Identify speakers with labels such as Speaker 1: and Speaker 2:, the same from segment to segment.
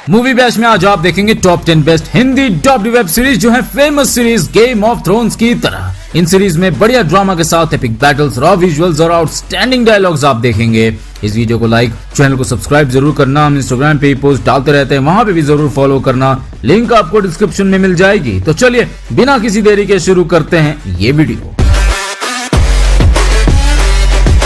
Speaker 1: Movie batch में आज आप देखेंगे top 10 best Hindi dubbed web series जो है famous series game of thrones की तरह। इन सीरीज में बढ़िया ड्रामा के साथ एपिक बैटल्स, रॉ विजुअल्स और आउटस्टैंडिंग डायलॉग्स आप देखेंगे। इस वीडियो को लाइक, चैनल को सब्सक्राइब जरूर करना। हम इंस्टाग्राम पे पोस्ट डालते रहते हैं, वहां पे भी जरूर फॉलो करना। लिंक आपको डिस्क्रिप्शन में मिल जाएगी। तो चलिए बिना किसी देरी के शुरू करते हैं ये वीडियो।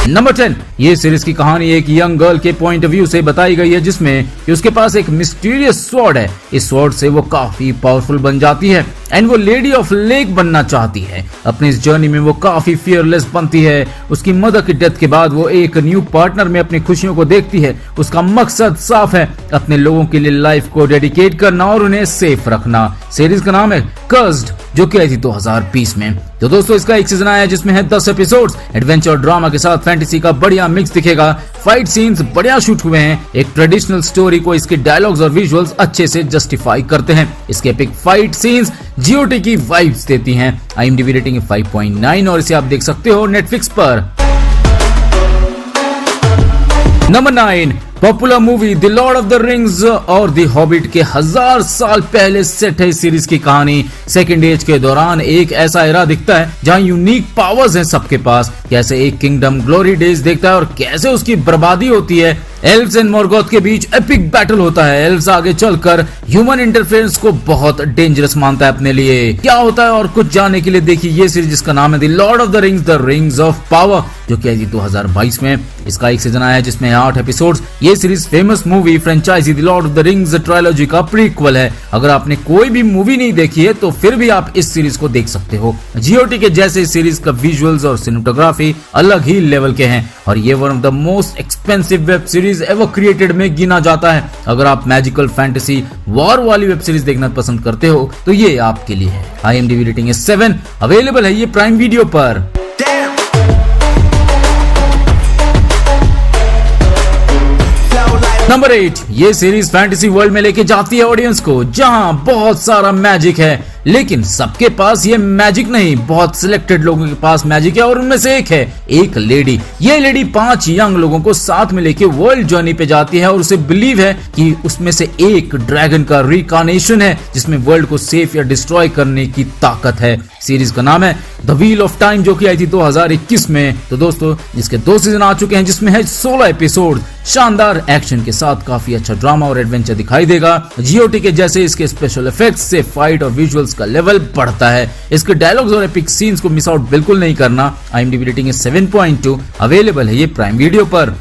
Speaker 1: नंबर 10, ये सीरीज की कहानी एक यंग गर्ल के पॉइंट ऑफ व्यू से बताई गई है, जिसमें कि उसके पास एक मिस्टीरियस स्वॉर्ड है। इस स्वॉर्ड से वो काफी पावरफुल बन जाती है एंड वो लेडी ऑफ लेक बनना चाहती है। अपनी इस जर्नी में वो काफी फियरलेस बनती है। उसकी मदर की डेथ के बाद वो एक न्यू पार्टनर में अपनी खुशियों को देखती है। उसका मकसद साफ है, अपने लोगों के लिए लाइफ को डेडिकेट करना और उन्हें सेफ रखना। सीरीज का नाम है कर्स्ड, जो कि आई थी 2020 में। तो दोस्तों इसका एक सीजन आया है जिसमें है 10 एपिसोड्स। एडवेंचर ड्रामा के साथ फैंटेसी का बढ़िया मिक्स दिखेगा। फाइट सीन्स बढ़िया शूट हुए हैं। एक ट्रेडिशनल स्टोरी को इसके डायलॉग्स और विजुअल्स अच्छे से जस्टिफाई करते हैं। इसके एपिक फाइट सीन्स जीओटी की वाइब्स देती हैं। IMDb रेटिंग है 5.9 और इसे आप देख सकते हो नेटफ्लिक्स पर। Number 9, popular movie the lord of the rings और द हॉबिट के 1000 साल पहले सेट है। इस सीरीज की कहानी सेकेंड एज के दौरान एक ऐसा एरा दिखता है जहां यूनिक पावर्स हैं सबके पास। कैसे एक किंगडम ग्लोरी डेज देखता है और कैसे उसकी बर्बादी होती है। एल्व्स एंड मॉर्गोथ के बीच एपिक बैटल होता है। एल्व्स आगे चलकर ह्यूमन इंटरफेरेंस को बहुत डेंजरस मानता है अपने लिए। क्या होता है और कुछ जानने के लिए देखिए ये सीरीज जिसका नाम है the lord of the rings of power, जो कि आई थी 2022 में। इसका एक सीजन आया है जिसमें 8 एपिसोड्स। ये series famous movie franchise the lord of the rings trilogy का प्रीक्वल है। अगर आपने कोई भी मूवी नहीं देखी है तो फिर भी आप इस सीरीज को देख सकते हो। जीओटी के जैसे इस सीरीज का विजुअल्स और सिनेमेटोग्राफी अलग ही लेवल के हैं और ये one of the most expensive web series ever created में गिना जाता है। अगर आप मैजिकल फैंटेसी वॉर वाली वेब सीरीज देखना पसंद करते हो तो ये आपके लिए है। IMDb रेटिंग है 7। अवेलेबल है ये प्राइम वीडियो पर। नंबर 8, ये सीरीज फैंटेसी वर्ल्ड में लेके जाती है ऑडियंस को, जहां बहुत सारा मैजिक है, लेकिन सबके पास ये मैजिक नहीं। बहुत सिलेक्टेड लोगों के पास मैजिक है और उनमें से एक है एक लेडी। ये लेडी 5 यंग लोगों को साथ में लेके वर्ल्ड जर्नी पे जाती है और उसे बिलीव है कि उसमें से एक ड्रैगन का रिकार्नेशन है जिसमें वर्ल्ड को सेफ या डिस्ट्रॉय करने की ताकत है। सीरीज का नाम है द व्हील ऑफ टाइम, जो कि आई थी 2021 में। तो दोस्तों जिसके 2 सीजन आ चुके हैं, जिसमें है 16 एपिसोड। शानदार एक्शन के साथ काफी अच्छा ड्रामा और एडवेंचर दिखाई देगा। जीओटी के जैसे इसके स्पेशल इफेक्ट्स से फाइट और विजुअल्स का लेवल बढ़ता है। इसके डायलॉग्स और एपिक सीन्स को मिस आउट बिल्कुल नहीं करना। IMDb रेटिंग है 7.2। अवेलेबल है ये प्राइम वीडियो पर।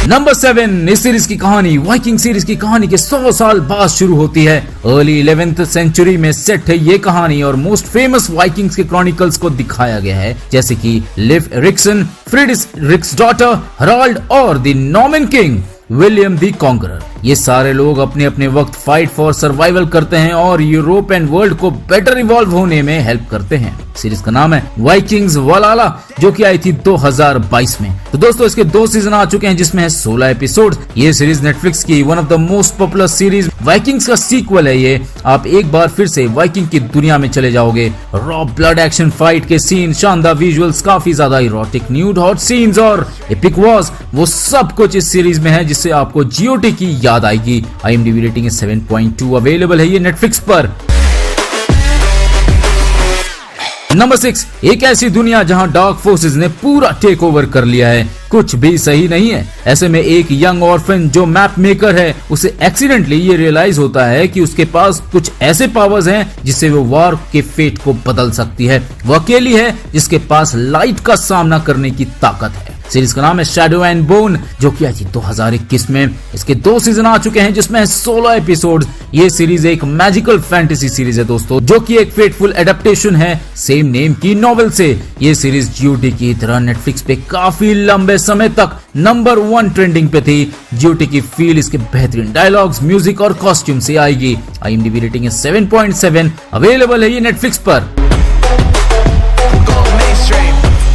Speaker 1: नंबर 7, इस सीरीज की कहानी वाइकिंग सीरीज की कहानी के 100 साल बाद शुरू होती है। अर्ली 11th सेंचुरी में सेट है ये कहानी और मोस्ट फेमस वाइकिंग्स के क्रॉनिकल्स को दिखाया गया है, जैसे कि लिव एरिक्सन, फ्रिडरिक्स डॉटर, हराल्ड और the Norman king William the conqueror. ये सारे लोग अपने अपने वक्त फाइट फॉर सर्वाइवल करते हैं और यूरोप एंड वर्ल्ड को बेटर इवॉल्व होने में हेल्प करते हैं। सीरीज का नाम है वाइकिंग्स वलाला, जो कि आई थी 2022 में। तो दोस्तों इसके 2 सीजन आ चुके हैं जिसमें है 16 एपिसोड। ये सीरीज नेटफ्लिक्स की one of the most popular series Vikings का सीक्वल है। ये आप एक बार फिर से वाइकिंग की दुनिया में चले जाओगे। रॉ ब्लड एक्शन फाइट के सीन, शानदार विजुअल्स, काफी ज्यादा इरोटिक न्यूड हॉट सीन्स और एपिक वॉर्स, वो सब कुछ इस सीरीज में है जिससे आपको जीओटी की याद आएगी। IMDb रेटिंग है 7.2। अवेलेबल है ये नेटफ्लिक्स पर। नंबर 6, एक ऐसी दुनिया जहां डार्क फोर्सेस ने पूरा टेक ओवर कर लिया है। कुछ भी सही नहीं है। ऐसे में एक यंग ऑर्फन जो मैप मेकर है, उसे एक्सीडेंटली ये रियलाइज होता है कि उसके पास कुछ ऐसे पावर्स हैं जिससे वो वॉर के फेट को बदल सकती है। वो अकेली है जिसके पास लाइट का सामना करने की ताकत है। सीरीज का नाम है शैडो एंड बोन, जो कि आई थी 2021 में। इसके 2 सीजन आ चुके हैं जिसमें 16 एपिसोड। ये सीरीज एक मैजिकल फैंटेसी सीरीज है दोस्तों, जो कि एक फेटफुल एडेप्टेशन है सेम नेम की नॉवेल से। ये सीरीज जीओटी की तरह नेटफ्लिक्स पे काफी लंबे समय तक नंबर 1 ट्रेंडिंग पे थी। जीओटी की फील इसके बेहतरीन डायलॉग्स, म्यूजिक और कॉस्ट्यूम से आएगी। IMDb रेटिंग है 7.7। अवेलेबल है ये नेटफ्लिक्स पर।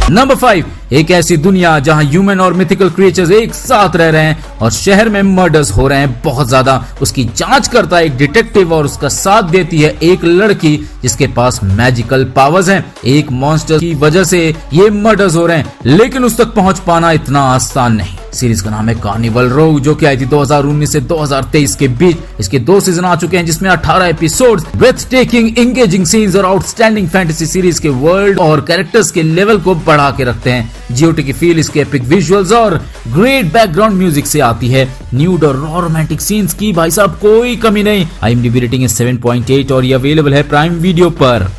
Speaker 1: नंबर 5, एक ऐसी दुनिया जहां ह्यूमन और मिथिकल क्रिएचर्स एक साथ रह रहे हैं और शहर में मर्डर्स हो रहे हैं बहुत ज्यादा। उसकी जांच करता है एक डिटेक्टिव और उसका साथ देती है एक लड़की जिसके पास मैजिकल पावर्स हैं। एक मॉन्स्टर की वजह से ये मर्डर्स हो रहे हैं, लेकिन उस तक पहुंच पाना इतना आसान नहीं। सीरीज का नाम है कार्निवल रो, जो कि आई थी 2019 से 2023 के बीच। इसके 2 सीजन आ चुके हैं जिसमें 18 episodes, breath taking engaging scenes और आउटस्टैंडिंग फैंटेसी सीरीज के वर्ल्ड और कैरेक्टर्स के लेवल को बढ़ा के रखते हैं। जीओटी की फील इसके एपिक विजुअल्स और ग्रेट बैकग्राउंड म्यूजिक से आती है। न्यूड और रॉ रोमांटिक सीन्स की भाई साहब कोई कमी नहीं। IMDb रेटिंग है 7.8 और ये अवेलेबल है प्राइम वीडियो पर।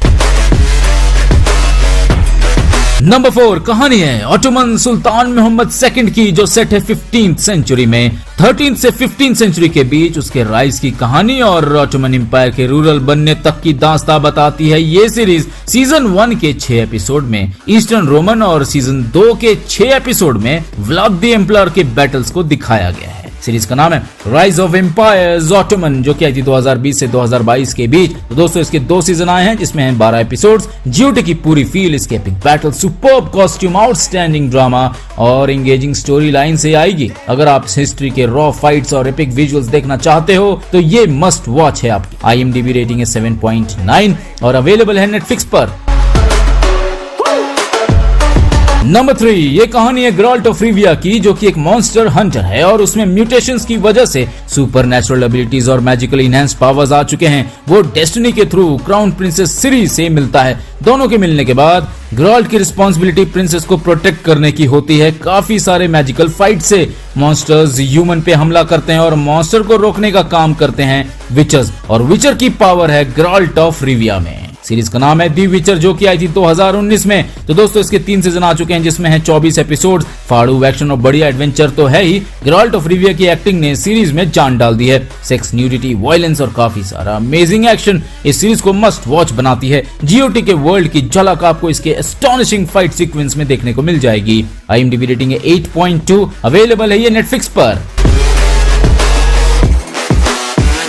Speaker 1: नंबर 4 कहानी है ऑटोमन सुल्तान मोहम्मद II की, जो सेट है 15th सेंचुरी में। 13th से 15th सेंचुरी के बीच उसके राइज की कहानी और ऑटोमन एम्पायर के रूरल बनने तक की दास्तां बताती है ये सीरीज। सीजन 1 के 6 एपिसोड में ईस्टर्न रोमन और सीजन 2 के 6 एपिसोड में व्लाद द एम्परर के बैटल्स को दिखाया गया है। सीरीज का नाम है राइज ऑफ एम्पायर्स ऑटोमन, जो कि आई थी 2020 से 2022 के बीच। तो दोस्तों इसके 2 सीजन आए हैं जिसमें हैं 12 एपिसोड्स। जीओटी की पूरी फील इसके epic battle, superb costume, outstanding drama और एंगेजिंग स्टोरी लाइन से आएगी। अगर आप हिस्ट्री के रॉ फाइट्स और एपिक विजुअल्स देखना चाहते हो तो ये मस्ट वॉच है आपकी। IMDb रेटिंग है 7.9 और अवेलेबल है नेटफ्लिक्स पर। नंबर 3 ये कहानी है गेराल्ट ऑफ रिविया की, जो कि एक मॉन्स्टर हंटर है और उसमें म्यूटेशंस की वजह से सुपर नेचुरल एबिलिटीज और मैजिकली इनहैंस्ड पावर्स आ चुके हैं। वो डेस्टिनी के थ्रू क्राउन प्रिंसेस सिरी से मिलता है। दोनों के मिलने के बाद गेराल्ट की रिस्पॉन्सिबिलिटी प्रिंसेस को प्रोटेक्ट करने की होती है। काफी सारे मैजिकल फाइट से मॉन्स्टर्स ह्यूमन पे हमला करते हैं और मॉन्स्टर को रोकने का काम करते हैं विचर्स, और विचर की पावर है गेराल्ट ऑफ रिविया में। सीरीज का नाम है दी विचर, जो कि आई थी 2019 में। तो दोस्तों इसके 3 सीजन आ चुके हैं जिसमें है 24 एपिसोड। फाड़ू एक्शन और बढ़िया एडवेंचर तो है ही। गेराल्ट ऑफ रिविया की एक्टिंग ने सीरीज में जान डाल दी है। सेक्स, न्यूडिटी, वायलेंस और काफी सारा अमेजिंग एक्शन इस सीरीज को मस्ट वॉच बनाती है। जीओटी के वर्ल्ड की झलक आपको इसके एस्टॉनिशिंग फाइट सीक्वेंस में देखने को मिल जाएगी। IMDb रेटिंग है 8.2, अवेलेबल है ये नेटफ्लिक्स पर।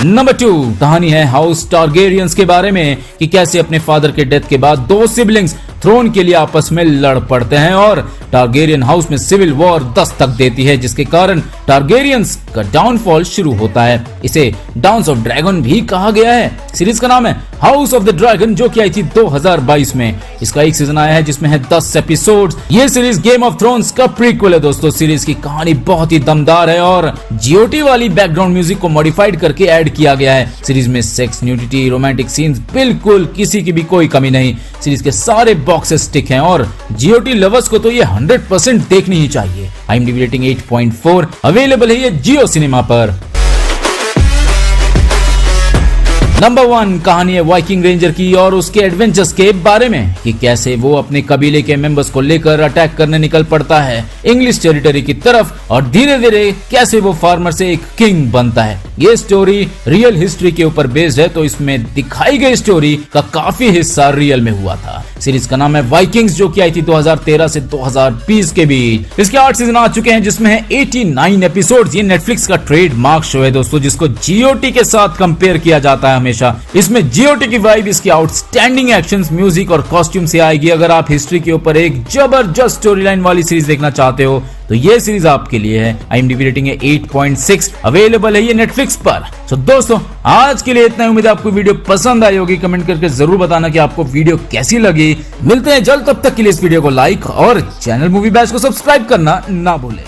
Speaker 1: नंबर 2 कहानी है हाउस टारगेरियंस के बारे में, कि कैसे अपने फादर के डेथ के बाद 2 सिबलिंग्स थ्रोन के लिए आपस में लड़ पड़ते हैं और टारगेरियन हाउस में सिविल वॉर दस्तक देती है, जिसके कारण टारगेरियंस का डाउनफॉल शुरू होता है। इसे डाउन्स ऑफ ड्रैगन भी कहा गया है। सीरीज का नाम है हाउस ऑफ द ड्रैगन, जो कि आई थी 2022 में। इसका 1 सीजन आया है जिसमें है 10 एपिसोड्स। ये सीरीज गेम ऑफ थ्रोन्स का प्रीक्वल है दोस्तों। सीरीज की कहानी बहुत ही दमदार है और जीओटी वाली बैकग्राउंड म्यूजिक को मॉडिफाइड करके ऐड किया गया है। सीरीज में सेक्स, न्यूडिटी, रोमांटिक सीन्स बिल्कुल किसी की भी कोई कमी नहीं। सीरीज के सारे बॉक्सेस टिक हैं और जीओटी लवर्स को तो ये 100% देखनी ही चाहिए। IMDb रेटिंग 8.4, अवेलेबल है ये जियो सिनेमा पर। नंबर 1 कहानी है वाइकिंग रेंजर की और उसके एडवेंचर्स के बारे में, कि कैसे वो अपने कबीले के मेंबर्स को लेकर अटैक करने निकल पड़ता है इंग्लिश टेरिटरी की तरफ और धीरे धीरे कैसे वो फार्मर से एक किंग बनता है। ये स्टोरी रियल हिस्ट्री के ऊपर बेस्ड है, तो इसमें दिखाई गई स्टोरी का काफी हिस्सा रियल में हुआ था। सीरीज का नाम है वाइकिंग्स, जो कि आई थी 2013 से 2020 के बीच। इसके 8 सीजन आ चुके हैं जिसमें है 89 एपिसोड्स। ये नेटफ्लिक्स का ट्रेडमार्क शो है दोस्तों, जिसको जीओटी के साथ कंपेयर किया जाता है हमेशा। इसमें जीओटी की वाइब इसकी आउटस्टैंडिंग एक्शंस, म्यूजिक और कॉस्ट्यूम से आएगी। अगर आप हिस्ट्री के ऊपर एक जबरदस्त स्टोरी लाइन वाली सीरीज देखना चाहते हो तो ये सीरीज आपके लिए है। IMDb रेटिंग है 8.6, अवेलेबल है ये नेटफ्लिक्स पर। तो दोस्तों आज के लिए इतना ही। उम्मीद है आपको वीडियो पसंद आई होगी। कमेंट करके जरूर बताना कि आपको वीडियो कैसी लगी। मिलते हैं जल्द, तब तक के लिए इस वीडियो को लाइक और चैनल मूवी बैच को सब्सक्राइब करना ना भूलें।